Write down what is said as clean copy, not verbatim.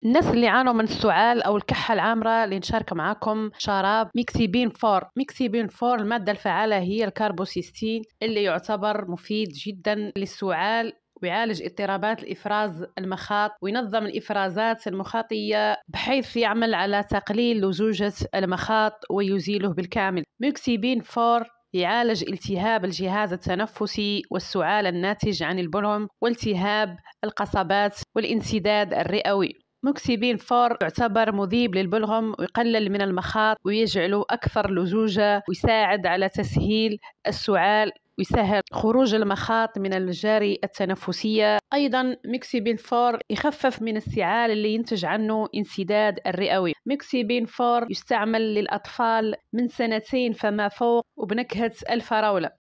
الناس اللي عانوا من السعال أو الكحة العامرة اللي نشارك معاكم شراب ميكسيبين فور. ميكسيبين فور المادة الفعالة هي الكاربوسيستين اللي يعتبر مفيد جدا للسعال، ويعالج اضطرابات الإفراز المخاط وينظم الإفرازات المخاطية بحيث يعمل على تقليل لزوجة المخاط ويزيله بالكامل. ميكسيبين فور يعالج التهاب الجهاز التنفسي والسعال الناتج عن البلغم والتهاب القصبات والانسداد الرئوي. موكسيبين فور يعتبر مذيب للبلغم ويقلل من المخاط ويجعله أكثر لزوجة ويساعد على تسهيل السعال ويسهل خروج المخاط من المجاري التنفسية. أيضا ميكسيبين فور يخفف من السعال اللي ينتج عنه انسداد الرئوي. ميكسيبين فور يستعمل للأطفال من 2 سنين فما فوق وبنكهة الفراولة.